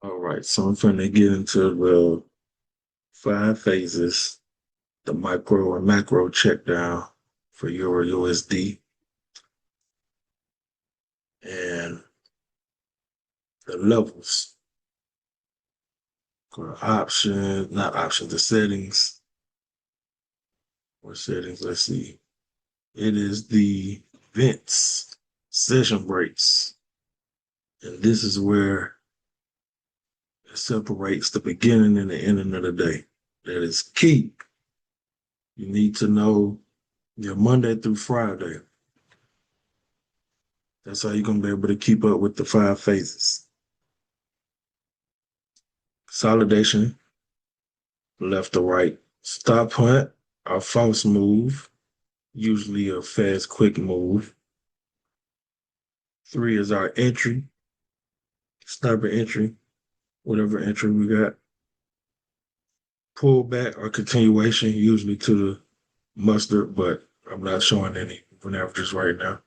All right, so I'm finna get into the five phases, the micro and macro check down for Euro USD and the levels for options, not options, the settings. Or settings, let's see. It is the events, session breaks. And this is where it separates the beginning and the ending of the day. That is key. You need to know your Monday through Friday. That's how you're going to be able to keep up with the five phases. Consolidation, left to right. Stop hunt, our false move, usually a fast, quick move. 3 is our entry, sniper entry, whatever entry we got. Pull back or continuation, usually to the mustard, but I'm not showing any averages right now.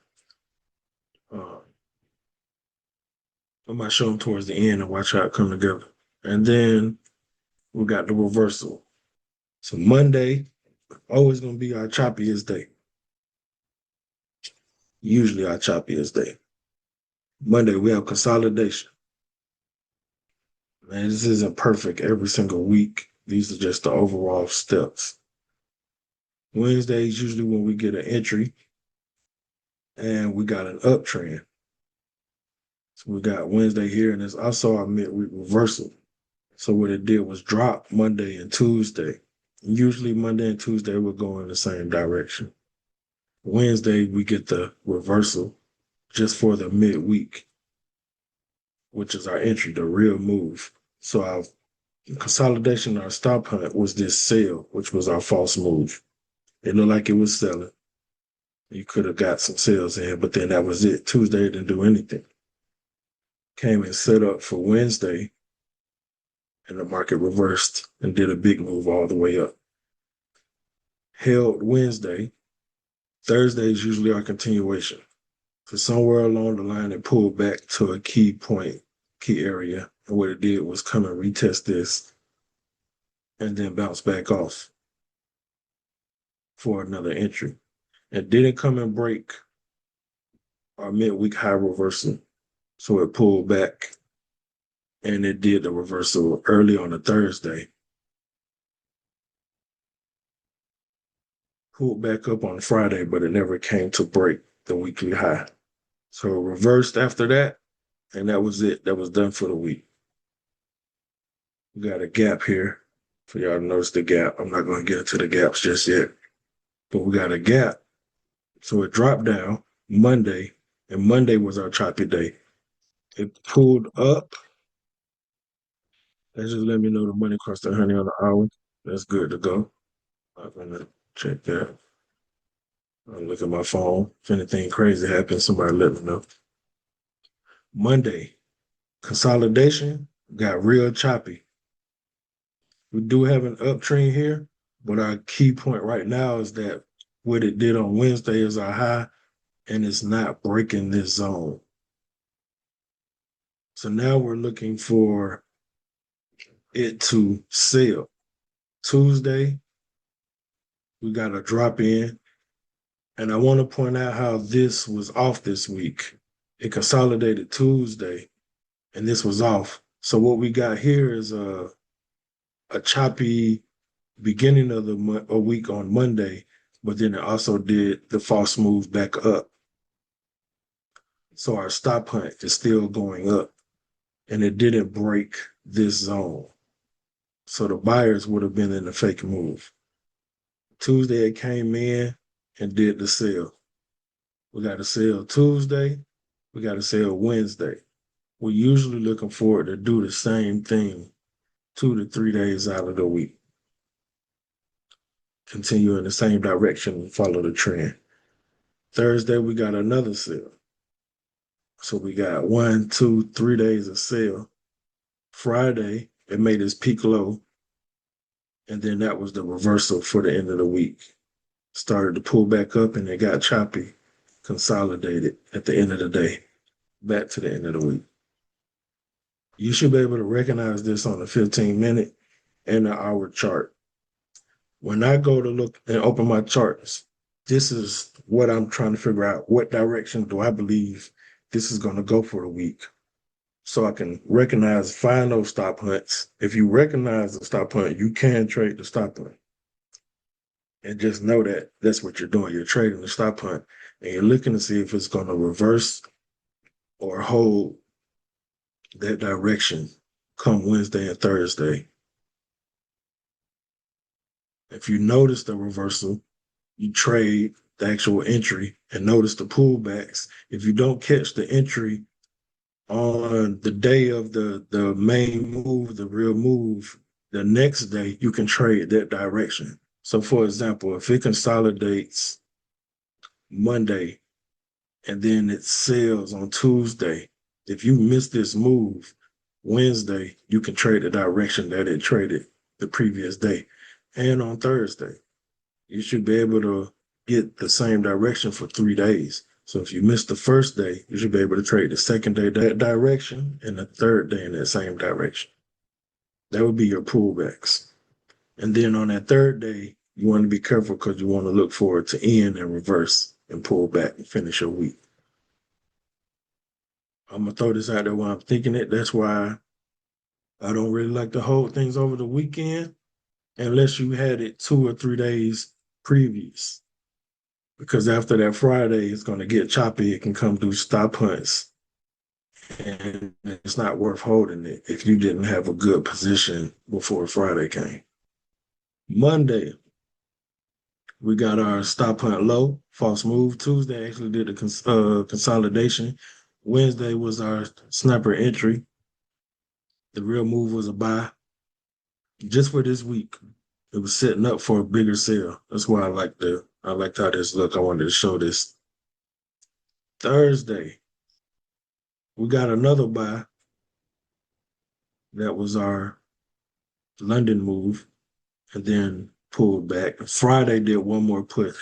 Uh, I might show them towards the end and watch how it come together. And then we got the reversal. So Monday, always going to be our choppiest day. Usually our choppiest day. Monday, we have consolidation. Man, this isn't perfect every single week. These are just the overall steps. Wednesday is usually when we get an entry and we got an uptrend. So we got Wednesday here, and it's also our midweek reversal. So what it did was drop Monday and Tuesday. Usually Monday and Tuesday will go in the same direction. Wednesday, we get the reversal just for the midweek, which is our entry, the real move. So our consolidation, our stop hunt was this sell, which was our false move. It looked like it was selling. You could have got some sales in, but then that was it. Tuesday didn't do anything. Came and set up for Wednesday, and the market reversed and did a big move all the way up. Held Wednesday. Thursday is usually our continuation. So somewhere along the line, it pulled back to a key point, key area. And what it did was come and retest this and then bounce back off for another entry. It didn't come and break our midweek high reversal. So it pulled back and it did the reversal early on a Thursday. Pulled back up on Friday, but it never came to break the weekly high. So it reversed after that, and that was it. That was done for the week. We got a gap here for y'all to notice the gap. I'm not going to get into the gaps just yet, but we got a gap. So it dropped down Monday, and Monday was our choppy day. It pulled up. That just let me know the money crossed the honey on the hour. That's good to go. I'm going to check that. I'll look at my phone. If anything crazy happens, somebody let me know. Monday, consolidation got real choppy. We do have an uptrend here, but our key point right now is that what it did on Wednesday is our high, and it's not breaking this zone. So now we're looking for it to sell. Tuesday, we got a drop in. And I want to point out how this was off this week. It consolidated Tuesday, and this was off. So what we got here is a choppy beginning of a week on Monday, but then it also did the false move back up. So our stop hunt is still going up, and it didn't break this zone. So the buyers would have been in the fake move. Tuesday it came in and did the sell. We got a sale Tuesday. We got a sale Wednesday. We're usually looking for it to do the same thing 2 to 3 days out of the week. Continue in the same direction and follow the trend. Thursday, we got another sale. So we got 1, 2, 3 days of sale. Friday, it made its peak low. And then that was the reversal for the end of the week. Started to pull back up and it got choppy, consolidated at the end of the day, back to the end of the week. You should be able to recognize this on the 15-minute and the hour chart. When I go to look and open my charts, this is what I'm trying to figure out. What direction do I believe this is going to go for the week? So I can find those stop hunts. If you recognize the stop hunt, you can trade the stop hunt. And just know that that's what you're doing. You're trading the stop hunt and you're looking to see if it's going to reverse or hold that direction come Wednesday and Thursday. If you notice the reversal, you trade the actual entry and notice the pullbacks. If you don't catch the entry on the day of the main move, the real move, the next day you can trade that direction. So for example, if it consolidates Monday and then it sells on Tuesday, if you miss this move Wednesday, you can trade the direction that it traded the previous day. And on Thursday, you should be able to get the same direction for 3 days. So if you miss the first day, you should be able to trade the second day that direction and the third day in that same direction. That would be your pullbacks. And then on that third day, you want to be careful because you want to look forward to end and reverse and pull back and finish your week. I'm going to throw this out there while I'm thinking it. That's why I don't really like to hold things over the weekend unless you had it 2 or 3 days previous. Because after that Friday, it's going to get choppy. It can come through stop hunts. And it's not worth holding it if you didn't have a good position before Friday came. Monday, we got our stop hunt low, false move. Tuesday actually did a consolidation. Wednesday was our sniper entry. The real move was a buy. Just for this week, it was setting up for a bigger sale. That's why I liked how this looked. I wanted to show this. Thursday, we got another buy. That was our London move, and then pulled back. Friday did one more push.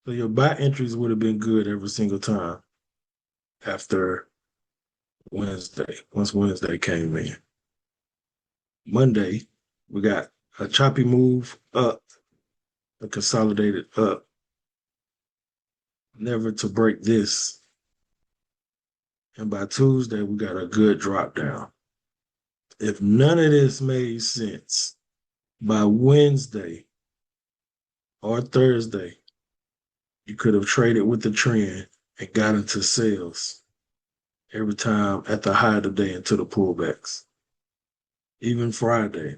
So your buy entries would have been good every single time after Wednesday, once Wednesday came in. Monday, we got a choppy move up, a consolidated up. Never to break this. And by Tuesday, we got a good drop down. If none of this made sense, by Wednesday or Thursday, you could have traded with the trend and got into sales every time at the high of the day into the pullbacks. Even Friday.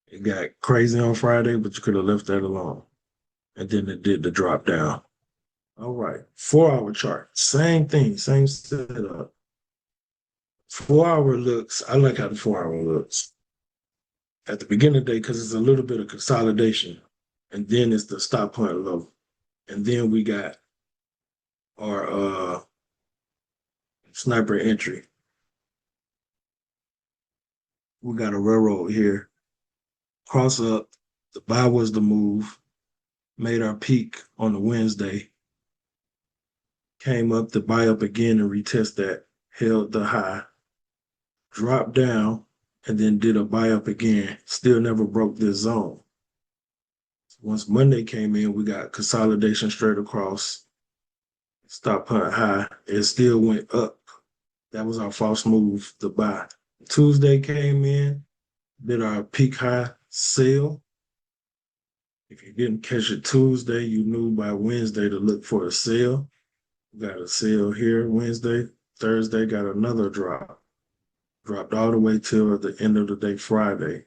It got crazy on Friday, but you could have left that alone. And then it did the drop down. All right, 4-hour chart. Same thing, same setup. 4-hour looks, I like how the 4-hour looks. At the beginning of the day, because it's a little bit of consolidation. And then it's the stop hunt low. And then we got our sniper entry. We got a railroad here. Cross up. The buy was the move. Made our peak on the Wednesday. Came up to buy up again and retest that. Held the high. Dropped down and then did a buy up again. Still never broke this zone. Once Monday came in, we got consolidation straight across. Stop hunt high. It still went up. That was our false move to buy. Tuesday came in, did our peak high sale. If you didn't catch it Tuesday, you knew by Wednesday to look for a sale. We got a sale here Wednesday. Thursday got another drop. Dropped all the way till the end of the day Friday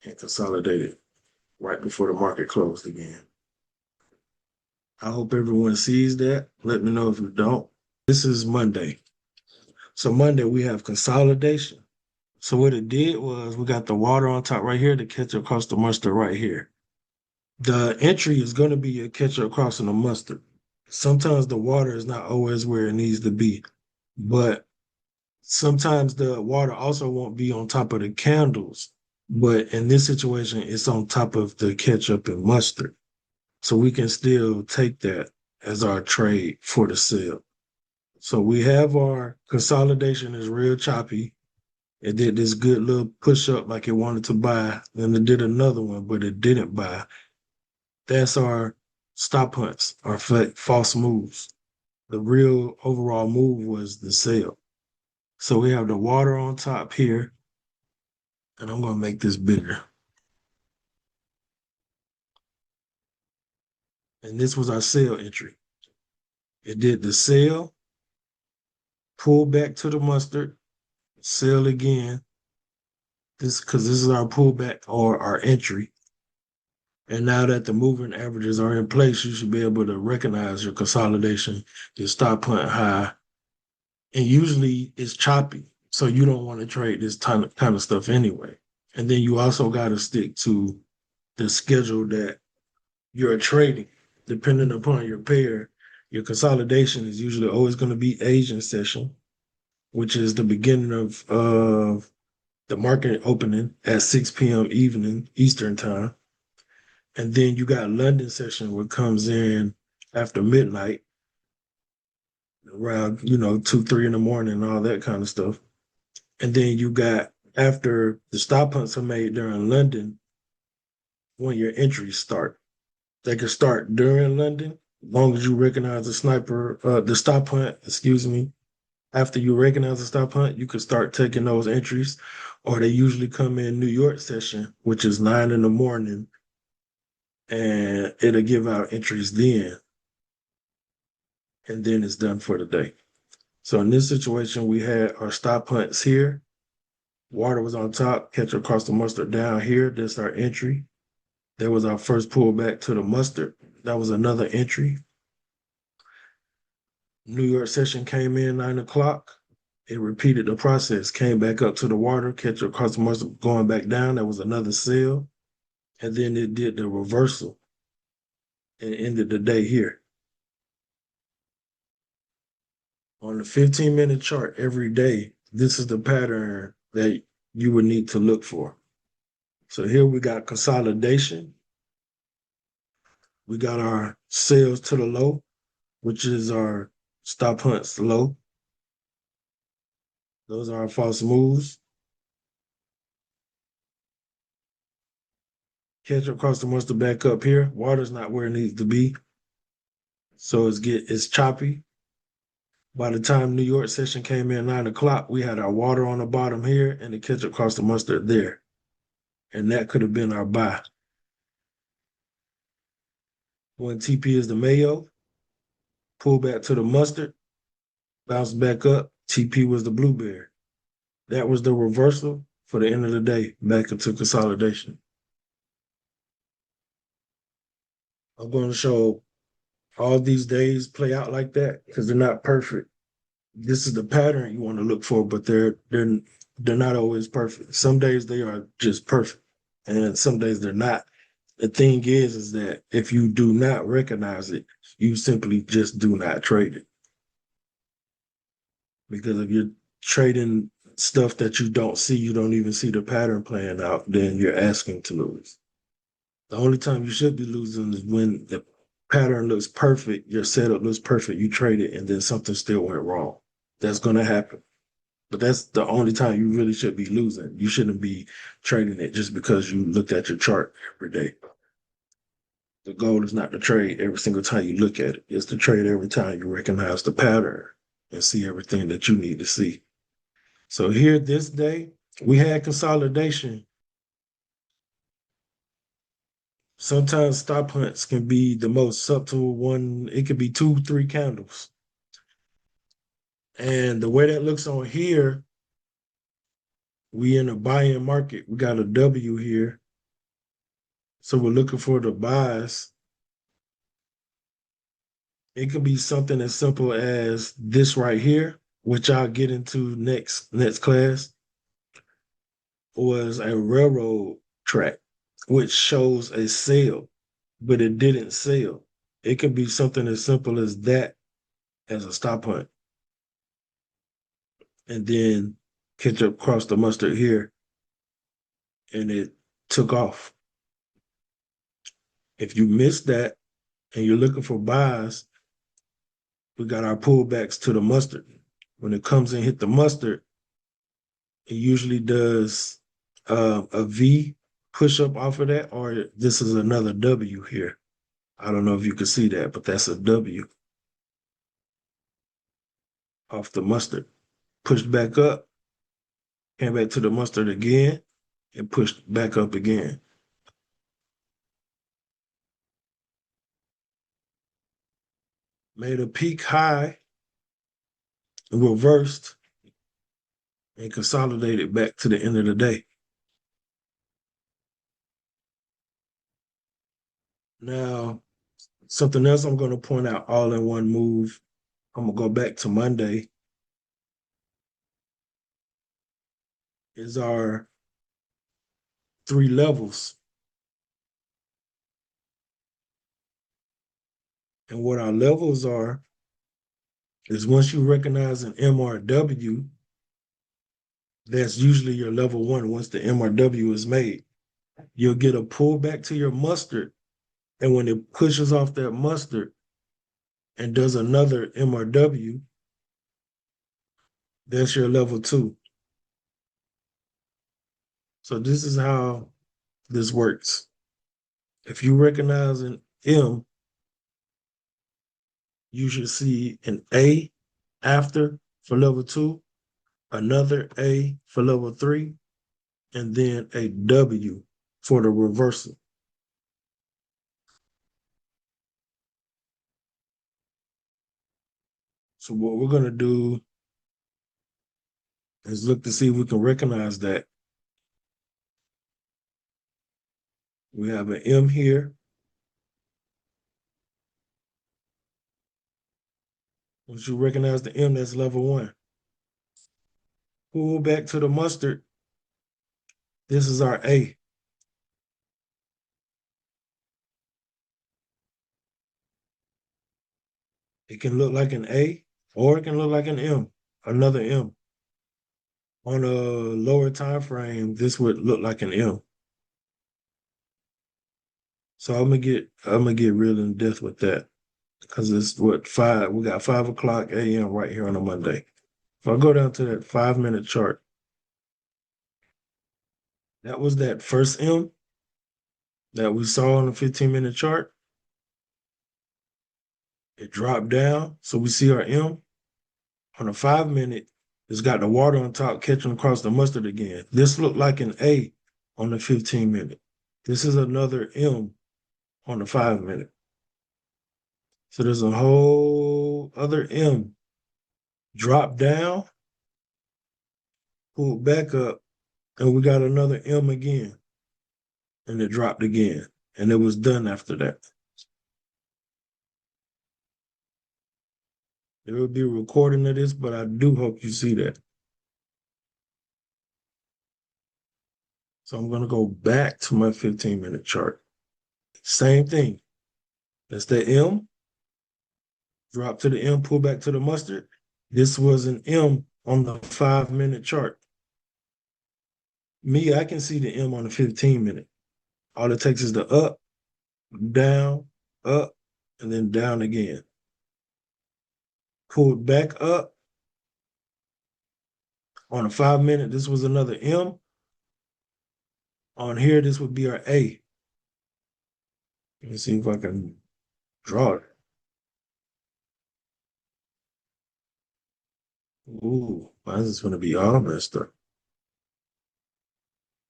and consolidated right before the market closed again. I hope everyone sees that. Let me know if you don't. This is Monday. So Monday we have consolidation. So what it did was we got the water on top right here to catch across the mustard right here. The entry is going to be a catcher across in the mustard. Sometimes the water is not always where it needs to be, but sometimes the water also won't be on top of the candles. But in this situation, it's on top of the ketchup and mustard. So we can still take that as our trade for the sale. So we have our consolidation is real choppy. It did this good little push up like it wanted to buy. Then it did another one, but it didn't buy. That's our stop hunts, our false moves. The real overall move was the sell. So we have the water on top here, and I'm going to make this bigger. And this was our sell entry. It did the sell, pull back to the mustard, sell again. This because this is our pullback or our entry. And now that the moving averages are in place, you should be able to recognize your consolidation, your stop hunt high. And usually it's choppy. So you don't want to trade this kind of stuff anyway. And then you also got to stick to the schedule that you're trading. Depending upon your pair, your consolidation is usually always going to be Asian session, which is the beginning of the market opening at 6 p.m. evening Eastern time. And then you got London session, which comes in after midnight, around 2, 3 in the morning, and all that kind of stuff. And then you got after the stop hunts are made during London, when your entries start. They can start during London, as long as you recognize the stop hunt, excuse me. After you recognize the stop hunt, you can start taking those entries, or they usually come in New York session, which is 9 in the morning, and it'll give out entries then, and then it's done for the day. So in this situation, we had our stop hunts here. Water was on top, catch across the mustard down here. That's our entry. There was our first pullback to the mustard. That was another entry. New York session came in 9 o'clock. It repeated the process, came back up to the water, catch across the mustard, going back down. That was another sell. And then it did the reversal and ended the day here. On the 15-minute chart every day, this is the pattern that you would need to look for. So here we got consolidation. We got our sales to the low, which is our stop hunts low. Those are our false moves. Catch across the mustard back up here. Water's not where it needs to be. So it's choppy. By the time New York session came in 9 o'clock, we had our water on the bottom here and the catch across the mustard there. And that could have been our buy. When TP is the Mayo, pull back to the mustard, bounce back up. TP was the blueberry. That was the reversal for the end of the day, back into consolidation. I'm going to show all these days play out like that because they're not perfect. This is the pattern you want to look for, but they're not always perfect. Some days they are just perfect, and some days they're not. The thing is that if you do not recognize it, you simply just do not trade it. Because if you're trading stuff that you don't see, you don't even see the pattern playing out, then you're asking to lose. The only time you should be losing is when the pattern looks perfect, your setup looks perfect, you trade it, and then something still went wrong. That's going to happen. But that's the only time you really should be losing. You shouldn't be trading it just because you looked at your chart every day. The goal is not to trade every single time you look at it. It's to trade every time you recognize the pattern and see everything that you need to see. So here this day, we had consolidation. Sometimes stop hunts can be the most subtle one. It could be 2, 3 candles. And the way that looks on here, we in a buying market. We got a W here. So we're looking for the buys. It could be something as simple as this right here, which I'll get into next class, was a railroad track, which shows a sale, but it didn't sell. It could be something as simple as that as a stop hunt. And then catch up across the mustard here, and it took off. If you missed that and you're looking for buys, we got our pullbacks to the mustard. When it comes and hit the mustard, it usually does a V push up off of that, or this is another W here. I don't know if you can see that, but that's a W off the mustard. Pushed back up, came back to the mustard again, and pushed back up again. Made a peak high, reversed, and consolidated back to the end of the day. Now, something else I'm going to point out all in one move. I'm going to go back to Monday. Is our 3 levels. And what our levels are is once you recognize an MRW, that's usually your level 1 once the MRW is made. You'll get a pullback to your mustard. And when it pushes off that mustard and does another MRW, that's your level 2. So this is how this works. If you recognize an M, you should see an A after for level 2, another A for level 3, and then a W for the reversal. So what we're going to do is look to see if we can recognize that. We have an M here. Once you recognize the M, that's level 1. Pull back to the mustard. This is our A. It can look like an A or it can look like an M, another M. On a lower time frame, this would look like an M. So I'm gonna get real in depth with that because it's what 5. We got 5:00 a.m. right here on a Monday. If I go down to that 5-minute chart, that was that first M that we saw on the 15-minute chart. It dropped down, so we see our M. On a 5-minute, it's got the water on top catching across the mustard again. This looked like an A on the 15-minute. This is another M on the 5-minute. So there's a whole other M. Drop down, pulled back up, and we got another M again. And it dropped again. And it was done after that. There will be a recording of this, but I do hope you see that. So I'm going to go back to my 15-minute chart. Same thing. That's the M. Drop to the M, pull back to the mustard. This was an M on the 5-minute chart. Me, I can see the M on the 15-minute. All it takes is the up, and then down again. Pulled back up. On a 5-minute, this was another M. On here, this would be our A. Let me see if I can draw it. Ooh, why is this going to be all messed up?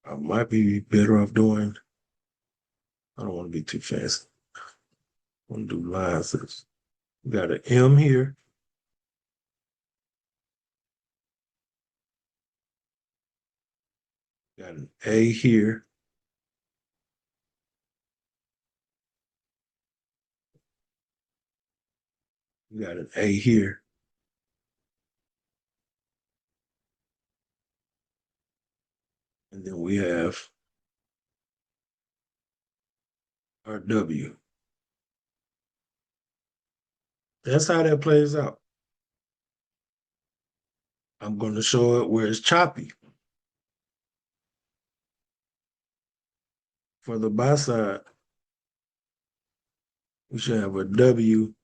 I might be better off doing, I don't want to be too fancy. I want to do lines. We got an M here. Got an A here. We got an A here. And then we have our W. That's how that plays out. I'm going to show it where it's choppy. For the buy side, we should have a W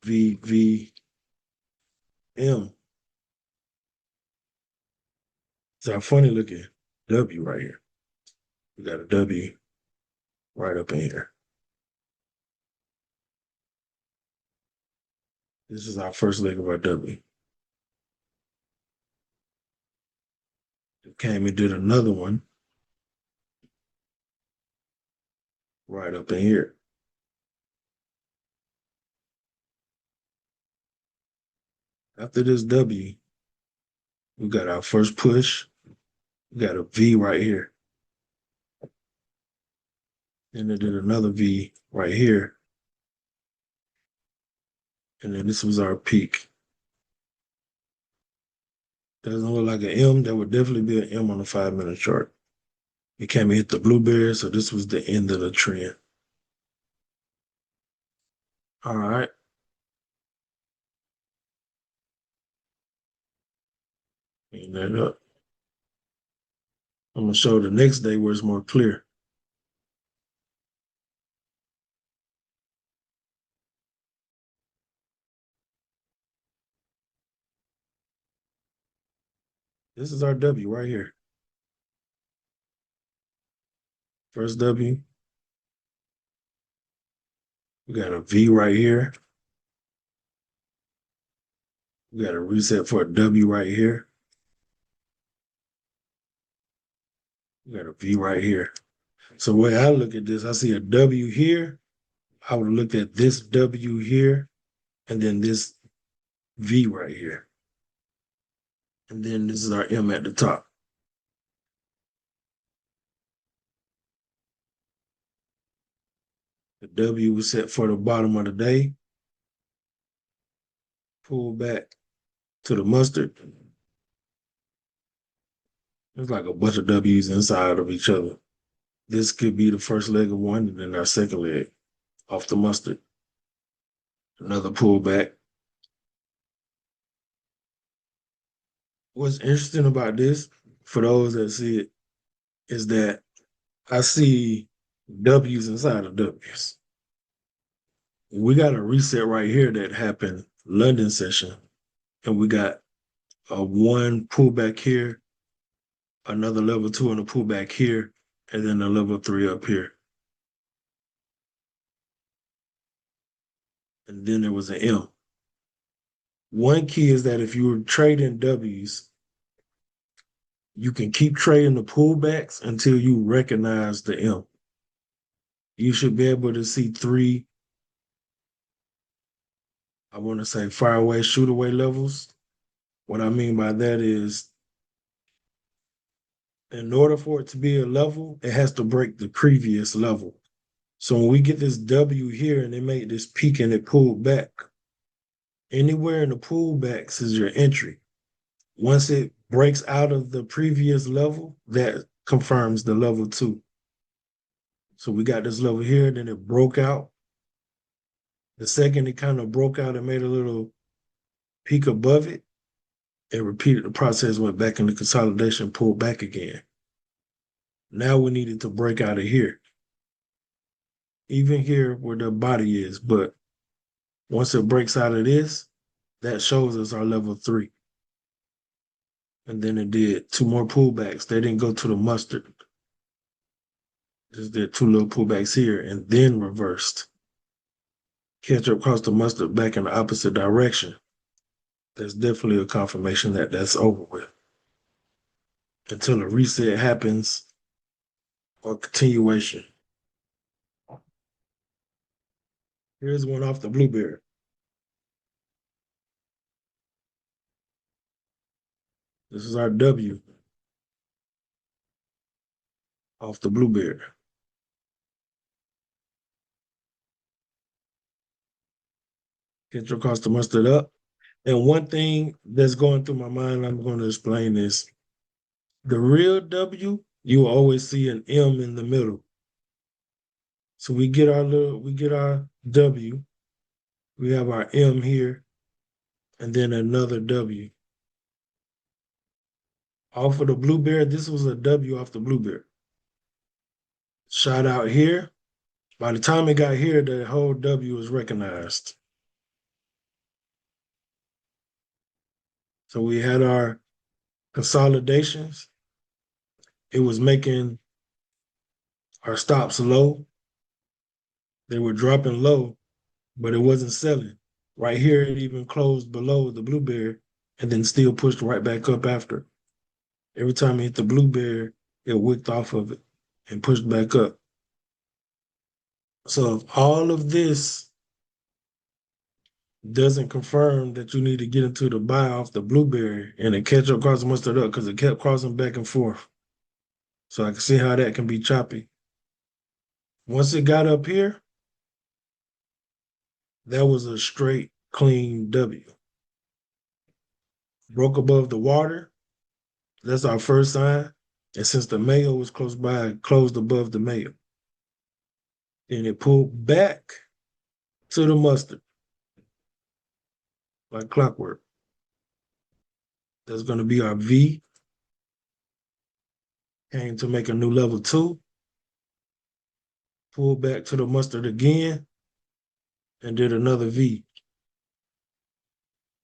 V, V, M. It's our funny looking W right here. We got a W right up in here. This is our first leg of our W. Came and did another one right up in here. After this W, we got our first push. We got a V right here. And it did another V right here. And then this was our peak. Doesn't look like an M. That would definitely be an M on the 5-minute chart. It came and hit the blueberry, so this was the end of the trend. All right. Clean that up. I'm going to show the next day where it's more clear. This is our W right here. First W. We got a V right here. We got a reset for a W right here. We got a V right here. So the way I look at this, I see a W here. I would have looked at this W here, and then this V right here. And then this is our M at the top. The W was set for the bottom of the day. Pull back to the mustard. There's like a bunch of W's inside of each other. This could be the first leg of one, and then our second leg off the mustard. Another pullback. What's interesting about this, for those that see it, is that I see W's inside of W's. We got a reset right here that happened London session, and we got a one pullback here, another level 2 and a pullback here, and then a level 3 up here. And then there was an M. One key is that if you were trading W's, you can keep trading the pullbacks until you recognize the M. You should be able to see 3, I want to say, fire away, shoot away levels. What I mean by that is, in order for it to be a level, it has to break the previous level. So when we get this W here and they make this peak and it pulled back, anywhere in the pullbacks is your entry. Once it breaks out of the previous level, that confirms the level 2. So we got this level here, then it broke out. The second it kind of broke out and made a little peak above it, it repeated the process, went back into consolidation, pulled back again. Now we needed to break out of here. Even here where the body is, but once it breaks out of this, that shows us our level 3. And then it did 2 more pullbacks. They didn't go to the mustard. Just did 2 little pullbacks here and then reversed. Catch up across the mustard back in the opposite direction. That's definitely a confirmation that that's over with. Until a reset happens or continuation. Here's one off the blueberry. This is our W off the blueberry. Get your across the mustard up. And one thing that's going through my mind, I'm going to explain this. The real W, you always see an M in the middle. So we get our W, we have our M here, and then another W. Off of the blueberry, this was a W off the blueberry. Shot out here. By the time it got here, the whole W was recognized. So we had our consolidations. It was making our stops low. They were dropping low, but it wasn't selling. Right here, it even closed below the blueberry and then still pushed right back up after. Every time it hit the blueberry, it wicked off of it and pushed back up. So if all of this doesn't confirm that you need to get into the buy off the blueberry and the ketchup cross mustard up because it kept crossing back and forth. So I can see how that can be choppy. Once it got up here, that was a straight clean W. Broke above the water. That's our first sign. And since the mayo was close by, it closed above the mayo. Then it pulled back to the mustard like clockwork. That's going to be our V. Came to make a new level 2. Pulled back to the mustard again and did another V.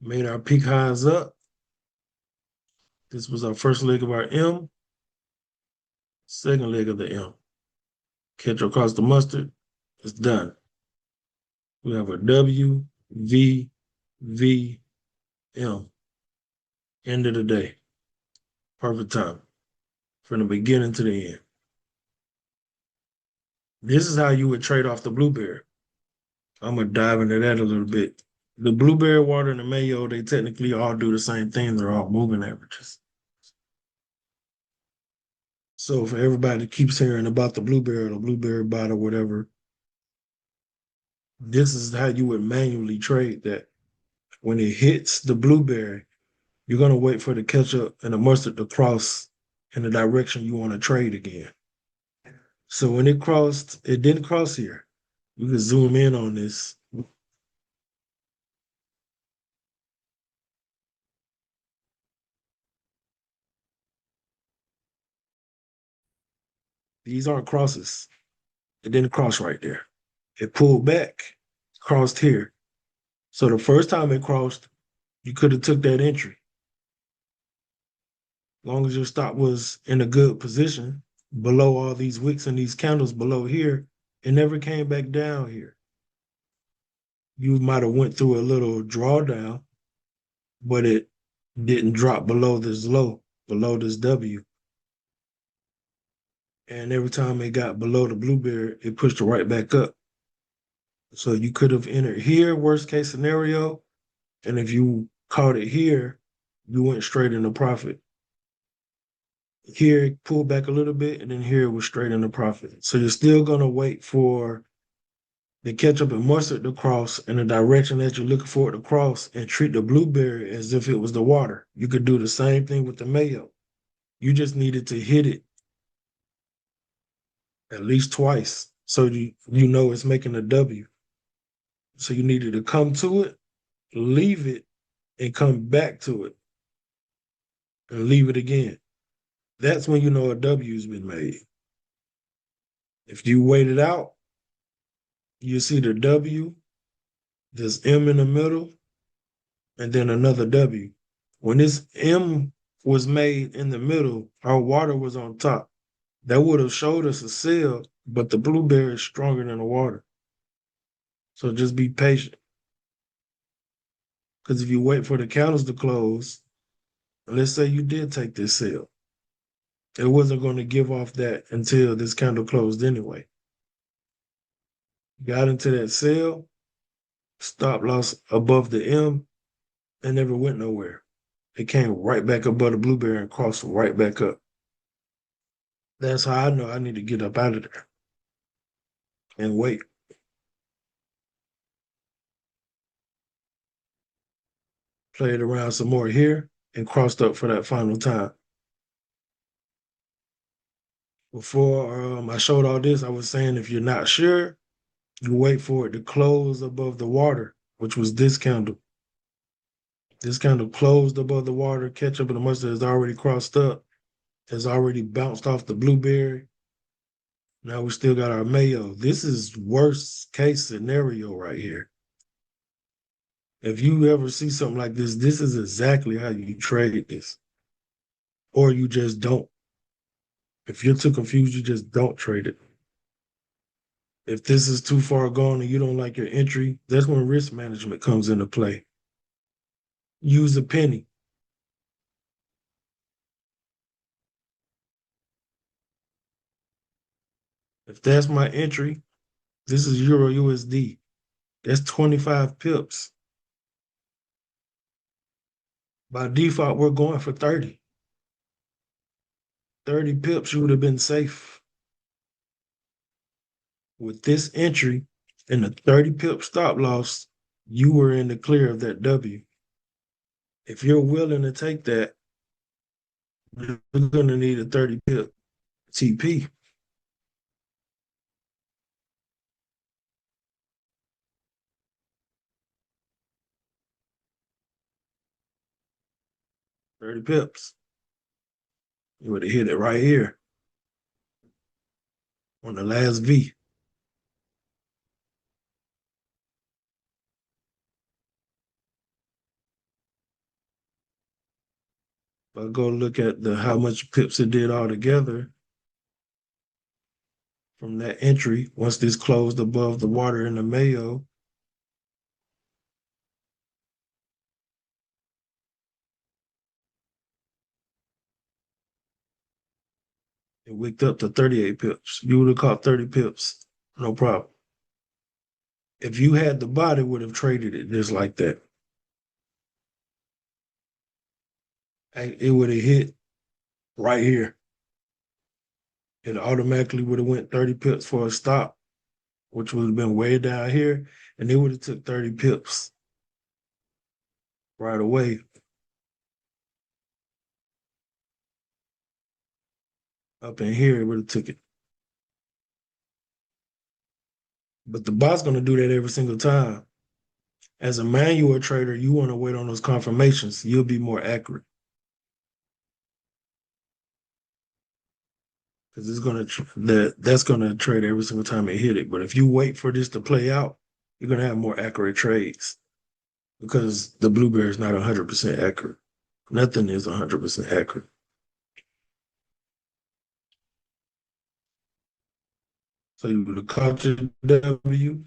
Made our peak highs up. This was our first leg of our M. Second leg of the M. Catch across the mustard. It's done. We have a W, V, V, M. End of the day. Perfect time. From the beginning to the end. This is how you would trade off the blueberry. I'm going to dive into that a little bit. The blueberry water and the mayo, they technically all do the same thing. They're all moving averages. So for everybody that keeps hearing about the blueberry bot or whatever, this is how you would manually trade that. When it hits the blueberry, you're going to wait for the ketchup and the mustard to cross in the direction you want to trade again. So when it crossed, it didn't cross here. You can zoom in on this. These aren't crosses. It didn't cross right there. It pulled back, crossed here. So the first time it crossed, you could have took that entry. Long as your stop was in a good position, below all these wicks and these candles below here, it never came back down here. You might have went through a little drawdown, but it didn't drop below this low, below this W. And every time it got below the blueberry, it pushed it right back up. So you could have entered here, worst case scenario. And if you caught it here, you went straight into profit. Here it pulled back a little bit, and then here it was straight into profit. So you're still gonna wait for the ketchup and mustard to cross in the direction that you're looking for it to cross and treat the blueberry as if it was the water. You could do the same thing with the mayo. You just needed to hit it at least twice so you know it's making a W. So you needed to come to it, leave it, and come back to it and leave it again. That's when you know a W's been made. If you wait it out, you see the W, there's M in the middle, and then another W. When this M was made in the middle, our water was on top. That would have showed us a sell, but the blueberry is stronger than the water. So just be patient. Because if you wait for the candles to close, let's say you did take this sell, it wasn't going to give off that until this candle closed anyway. Got into that sell, stop loss above the M, and never went nowhere. It came right back above the blueberry and crossed right back up. That's how I know I need to get up out of there and wait. Played around some more here and crossed up for that final time. Before I showed all this, I was saying if you're not sure, you wait for it to close above the water, which was this candle. This candle closed above the water, ketchup and the mustard has already crossed up, has already bounced off the blueberry. Now we still got our mayo. This is worst case scenario right here. If you ever see something like this is exactly how you trade this. Or you just don't. If you're too confused, you just don't trade it. If this is too far gone and you don't like your entry, that's when risk management comes into play. Use a penny. If that's my entry, this is Euro USD. That's 25 pips. By default, we're going for 30. 30 pips, you would have been safe. With this entry and the 30 pip stop loss, you were in the clear of that W. If you're willing to take that, you're going to need a 30 pip TP. $30 pips. You would have hit it right here on the last V. If I go look at the how much pips it did altogether from that entry, once this closed above the water in the Mayo, it wicked up to 38 pips. You would have caught 30 pips, no problem. If you had the body, would have traded it just like that. It would have hit right here. It automatically would have went 30 pips for a stop, which would have been way down here, and it would have took 30 pips right away. Up in here, it would have took it. But the bot's going to do that every single time. As a manual trader, you want to wait on those confirmations. You'll be more accurate. Because that's gonna trade every single time it hit it. But if you wait for this to play out, you're gonna have more accurate trades because the blueberry is not 100% accurate. Nothing is 100% accurate. So you would have caught your W,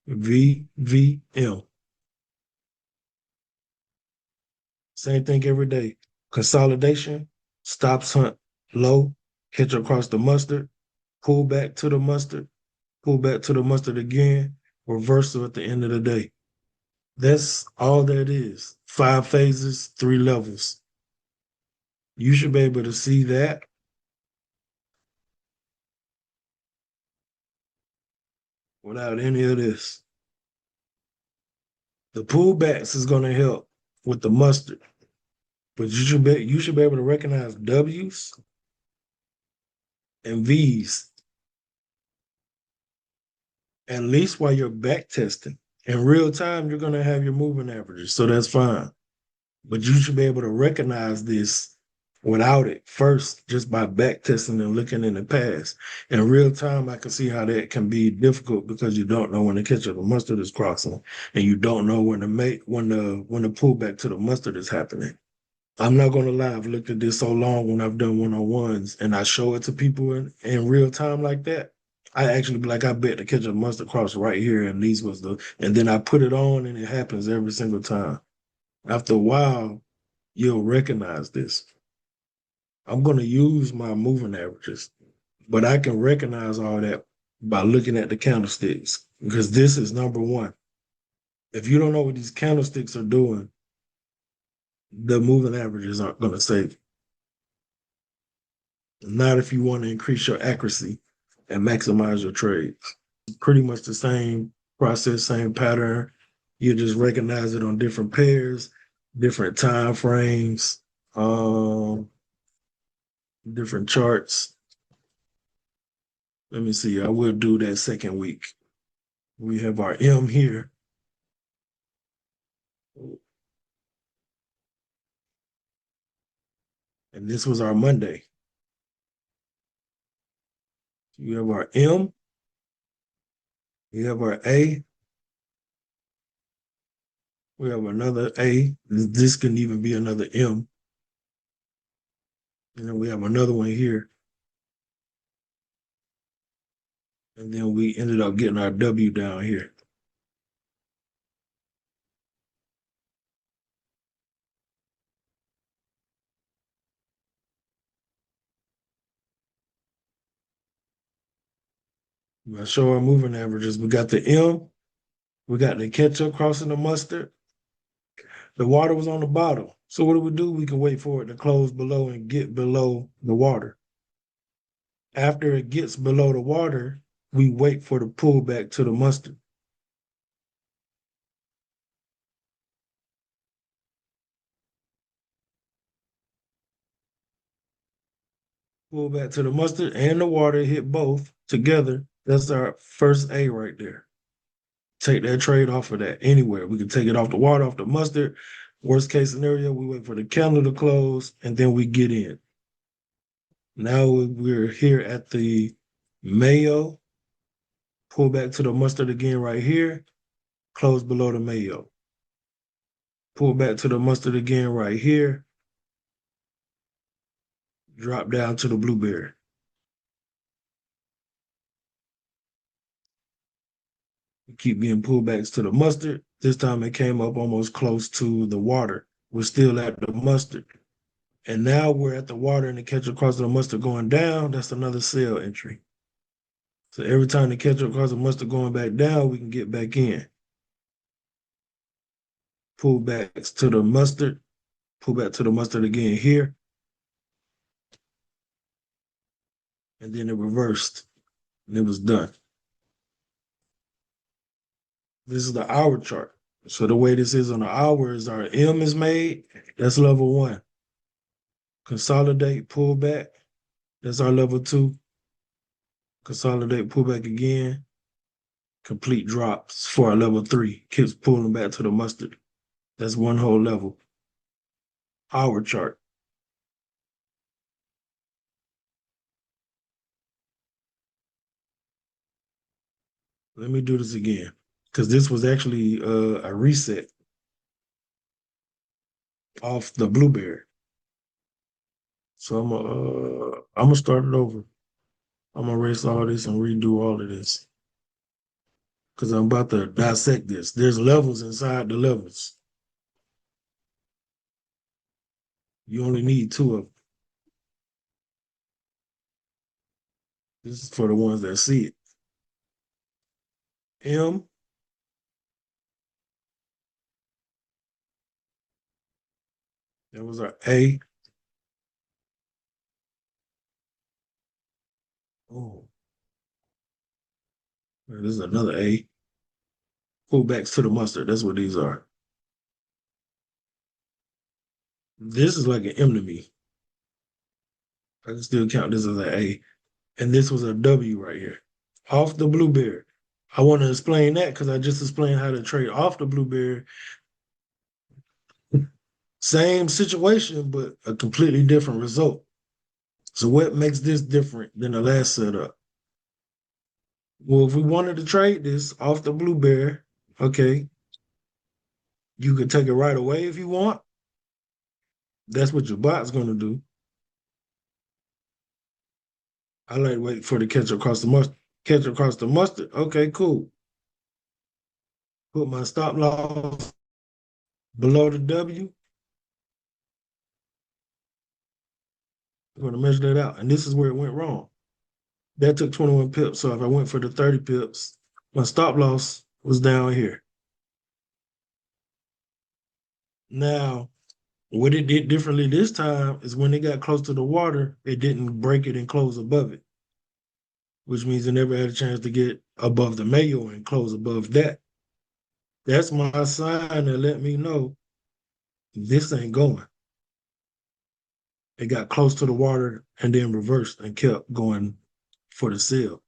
V, V, M. Same thing every day. Consolidation, stops hunt low, catch across the mustard, pull back to the mustard, pull back to the mustard again, reversal at the end of the day. That's all that is. 5 phases, 3 levels. You should be able to see that without any of this. The pullbacks is going to help with the mustard, but you should be able to recognize W's and V's at least while you're back testing. In real time, you're going to have your moving averages, so that's fine. But you should be able to recognize this without it first, just by back testing and looking in the past. In real time, I can see how that can be difficult because you don't know when the ketchup or mustard is crossing, and you don't know when the pullback to the mustard is happening. I'm not gonna lie, I've looked at this so long when I've done one-on-ones and I show it to people in real time like that. I actually be like, I bet the ketchup mustard crossed right here, and and then I put it on and it happens every single time. After a while, you'll recognize this. I'm going to use my moving averages, but I can recognize all that by looking at the candlesticks because this is number one. If you don't know what these candlesticks are doing, the moving averages aren't going to save you. Not if you want to increase your accuracy and maximize your trades. Pretty much the same process, same pattern. You just recognize it on different pairs, different time frames, different charts. Let me see. I will do that second week. We have our M here. And this was our Monday. You have our M. You have our A. We have another A. This can even be another M. And then we have another one here. And then we ended up getting our W down here. I'm gonna show our moving averages. We got the M, we got the ketchup crossing the mustard. The water was on the bottom. So what do we do? We can wait for it to close below and get below the water. After it gets below the water, we wait for the pullback to the mustard. Pullback to the mustard and the water hit both together. That's our first A right there. Take that trade off of that anywhere. We can take it off the water, off the mustard. Worst case scenario, we wait for the candle to close and then we get in. Now we're here at the mayo. Pull back to the mustard again right here. Close below the mayo. Pull back to the mustard again right here. Drop down to the blueberry. We keep getting pullbacks to the mustard. This time it came up almost close to the water. We're still at the mustard. And now we're at the water and the ketchup across the mustard going down. That's another sell entry. So every time the ketchup across the mustard going back down, we can get back in. Pullbacks to the mustard. Pull back to the mustard again here. And then it reversed. And it was done. This is the hour chart. So the way this is on the hour is our M is made. That's level 1. Consolidate, pull back. That's our level 2. Consolidate, pull back again. Complete drops for our level 3. Keeps pulling back to the mustard. That's one whole level. Hour chart. Let me do this again because this was actually a reset off the blueberry. So I'm gonna start it over. I'm gonna erase all this and redo all of this because I'm about to dissect this. There's levels inside the levels. You only need 2 of them. This is for the ones that see it. M. That was our A. Oh, this is another A. Pullbacks to the mustard. That's what these are. This is like an M to me. I can still count this as an A. And this was a W right here. Off the blueberry. I want to explain that because I just explained how to trade off the blueberry. Same situation, but a completely different result. So what makes this different than the last setup? Well, if we wanted to trade this off the blueberry, okay, you could take it right away if you want. That's what your bot's going to do. I like to wait for the catch across the mustard. Catch across the mustard. Okay, cool. Put my stop loss below the W. I'm going to measure that out. And this is where it went wrong. That took 21 pips. So if I went for the 30 pips, my stop loss was down here. Now, what it did differently this time is when it got close to the water, it didn't break it and close above it, which means it never had a chance to get above the mayo and close above that. That's my sign to let me know this ain't going. It got close to the water and then reversed and kept going for the sell.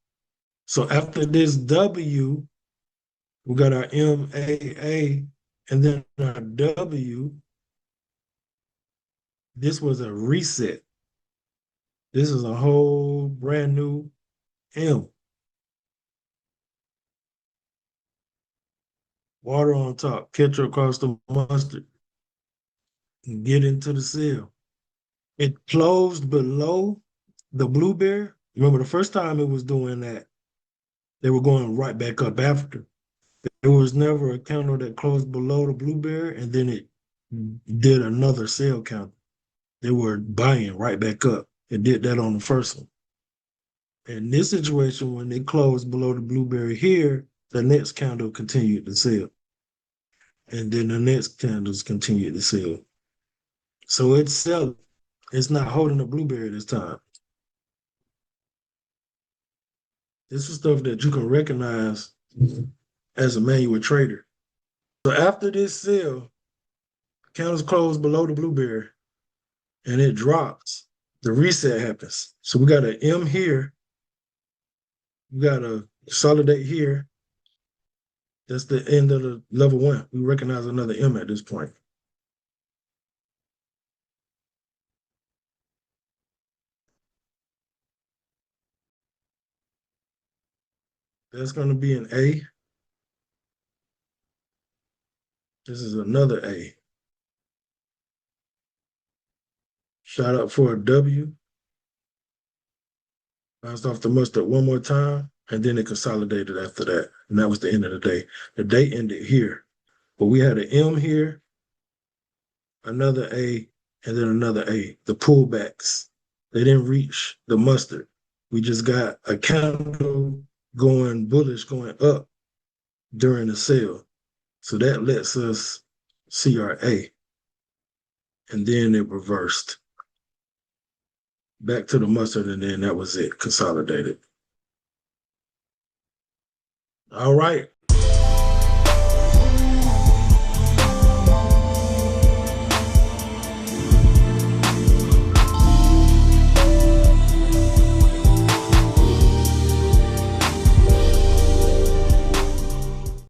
So after this W, we got our MAA and then our W. This was a reset. This is a whole brand new M. water on top, ketchup across the mustard, and get into the sale. It closed below the blueberry. Remember the first time it was doing that, they were going right back up after. There was never a candle that closed below the blueberry and then it did another sale count. They were buying right back up. It did that on the first one. In this situation, when they closed below the blueberry here, the next candle continued to sell. And then the next candles continued to sell. So it's selling. It's not holding the blueberry this time. This is stuff that you can recognize as a manual trader. So after this sale, candles close below the blueberry and it drops. The reset happens. So we got an M here. We got a consolidate here. That's the end of the level one. We recognize another M at this point. That's going to be an A. This is another A. Shot up for a W. Bounced off the mustard one more time, and then it consolidated after that. And that was the end of the day. The day ended here. But we had an M here, another A, and then another A. The pullbacks, they didn't reach the mustard. We just got a candle going bullish, going up during the sale. So that lets us see our A. And then it reversed back to the mustard, and then that was it, consolidated. All right.